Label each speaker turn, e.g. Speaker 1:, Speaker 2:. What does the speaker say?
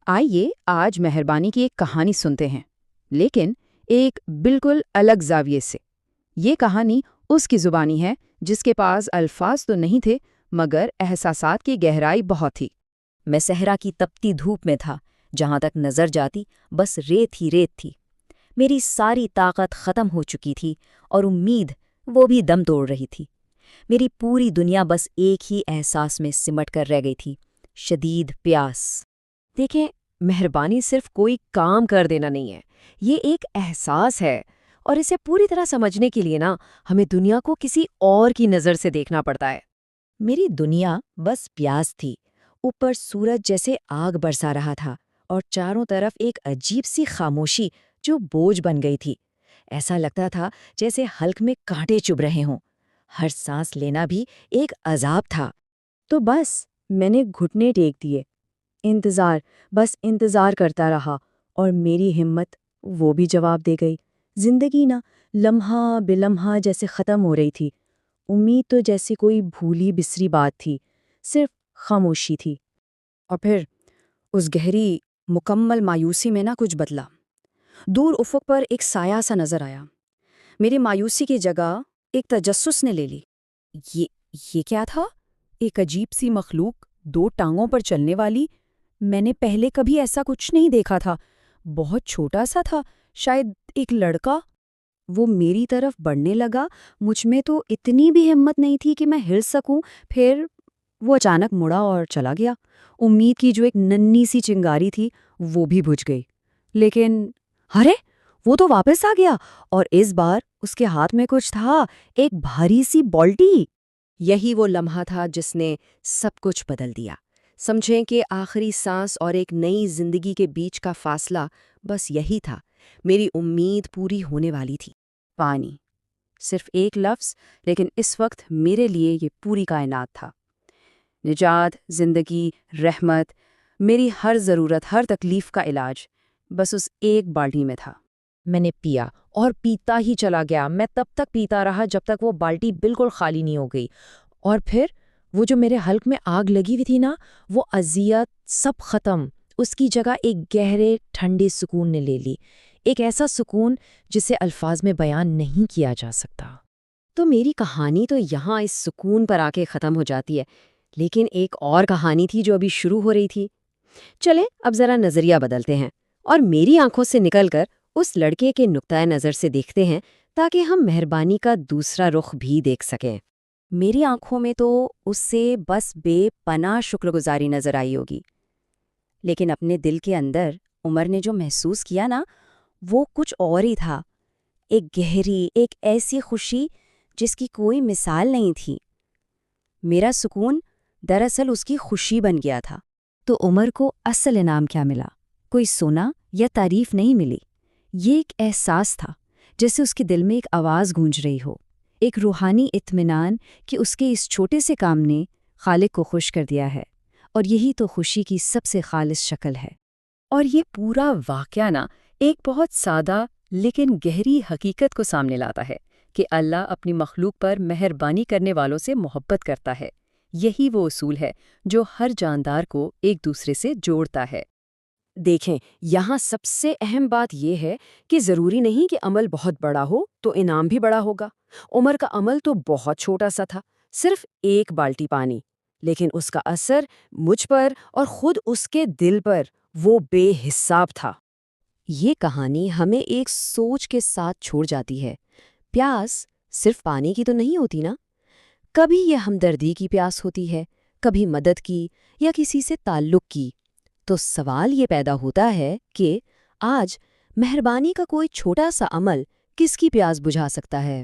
Speaker 1: آئیے آج مہربانی کی ایک کہانی سنتے ہیں، لیکن ایک بالکل الگ زاویے سے۔ یہ کہانی اس کی زبانی ہے جس کے پاس الفاظ تو نہیں تھے مگر احساسات کی گہرائی بہت تھی۔
Speaker 2: میں صحرا کی تپتی دھوپ میں تھا، جہاں تک نظر جاتی بس ریت ہی ریت تھی۔ میری ساری طاقت ختم ہو چکی تھی اور امید وہ بھی دم توڑ رہی تھی۔ میری پوری دنیا بس ایک ہی احساس میں سمٹ کر رہ گئی تھی، شدید پیاس۔
Speaker 3: دیکھیں، مہربانی صرف کوئی کام کر دینا نہیں ہے، یہ ایک احساس ہے، اور اسے پوری طرح سمجھنے کے لیے ہمیں دنیا کو کسی اور کی نظر سے دیکھنا پڑتا ہے۔
Speaker 2: میری دنیا بس پیاس تھی، اوپر سورج جیسے آگ برسا رہا تھا اور چاروں طرف ایک عجیب سی خاموشی جو بوجھ بن گئی تھی۔ ایسا لگتا تھا جیسے حلق میں کانٹے چبھ رہے ہوں، ہر سانس لینا بھی ایک عذاب تھا۔
Speaker 4: تو بس میں نے گھٹنے ٹیک دیے، بس انتظار کرتا رہا، اور میری ہمت وہ بھی جواب دے گئی۔ زندگی لمحہ بے لمحہ جیسے ختم ہو رہی تھی۔ امید تو جیسے کوئی بھولی بسری بات تھی، صرف خاموشی تھی۔
Speaker 1: اور پھر اس گہری مکمل مایوسی میں کچھ بدلا۔ دور افق پر ایک سایہ سا نظر آیا۔ میری مایوسی کی جگہ ایک تجسس نے لے لی۔ یہ کیا تھا؟ ایک عجیب سی مخلوق، 2 ٹانگوں پر چلنے والی۔ میں نے پہلے کبھی ایسا کچھ نہیں دیکھا تھا۔ بہت چھوٹا سا تھا، شاید ایک لڑکا۔
Speaker 4: وہ میری طرف بڑھنے لگا، مجھ میں تو اتنی بھی ہمت نہیں تھی کہ میں ہل سکوں۔ پھر وہ اچانک مڑا اور چلا گیا۔ امید کی جو ایک ننھی سی چنگاری تھی وہ بھی بجھ گئی۔ لیکن ارے، وہ تو واپس آ گیا، اور اس بار اس کے ہاتھ میں کچھ تھا، ایک بھاری سی بالٹی۔
Speaker 3: یہی وہ لمحہ تھا جس نے سب کچھ بدل دیا۔ سمجھیں کہ آخری سانس اور ایک نئی زندگی کے بیچ کا فاصلہ بس یہی تھا۔ میری امید پوری ہونے والی تھی۔
Speaker 1: پانی، صرف ایک لفظ، لیکن اس وقت میرے لیے یہ پوری کائنات تھا۔ نجات، زندگی، رحمت، میری ہر ضرورت، ہر تکلیف کا علاج بس اس ایک بالٹی میں تھا۔
Speaker 3: میں نے پیا اور پیتا ہی چلا گیا۔ میں تب تک پیتا رہا جب تک وہ بالٹی بالکل خالی نہیں ہو گئی، اور پھر وہ جو میرے حلق میں آگ لگی ہوئی تھی وہ اذیت سب ختم۔ اس کی جگہ ایک گہرے ٹھنڈے سکون نے لے لی، ایک ایسا سکون جسے الفاظ میں بیان نہیں کیا جا سکتا۔
Speaker 4: تو میری کہانی تو یہاں اس سکون پر آ کے ختم ہو جاتی ہے، لیکن ایک اور کہانی تھی جو ابھی شروع ہو رہی تھی۔ چلیں اب ذرا نظریہ بدلتے ہیں اور میری آنکھوں سے نکل کر اس لڑکے کے نقطۂ نظر سے دیکھتے ہیں، تاکہ ہم مہربانی کا دوسرا رخ بھی دیکھ سکیں۔ میری آنکھوں میں تو اس سے بس بے پناہ شکر گزاری نظر آئی ہوگی، لیکن اپنے دل کے اندر عمر نے جو محسوس کیا وہ کچھ اور ہی تھا۔ ایک گہری، ایک ایسی خوشی جس کی کوئی مثال نہیں تھی۔ میرا سکون دراصل اس کی خوشی بن گیا تھا۔
Speaker 2: تو عمر کو اصل انعام کیا ملا؟ کوئی سونا یا تعریف نہیں ملی، یہ ایک احساس تھا، جیسے اس کے دل میں ایک آواز گونج رہی ہو، ایک روحانی اطمینان کہ اس کے اس چھوٹے سے کام نے خالق کو خوش کر دیا ہے، اور یہی تو خوشی کی سب سے خالص شکل ہے۔
Speaker 5: اور یہ پورا واقعہ ایک بہت سادہ لیکن گہری حقیقت کو سامنے لاتا ہے کہ اللہ اپنی مخلوق پر مہربانی کرنے والوں سے محبت کرتا ہے۔ یہی وہ اصول ہے جو ہر جاندار کو ایک دوسرے سے جوڑتا ہے۔
Speaker 4: دیکھیں، یہاں سب سے اہم بات یہ ہے کہ ضروری نہیں کہ عمل بہت بڑا ہو تو انعام بھی بڑا ہوگا۔ عمر کا عمل تو بہت چھوٹا سا تھا، صرف ایک بالٹی پانی، لیکن اس کا اثر مجھ پر اور خود اس کے دل پر وہ بے حساب تھا۔ یہ کہانی ہمیں ایک سوچ کے ساتھ چھوڑ جاتی ہے۔ پیاس صرف پانی کی تو نہیں ہوتی کبھی یہ ہمدردی کی پیاس ہوتی ہے، کبھی مدد کی یا کسی سے تعلق کی۔ تو سوال یہ پیدا ہوتا ہے کہ آج مہربانی کا کوئی چھوٹا سا عمل کس کی پیاس بجھا سکتا ہے؟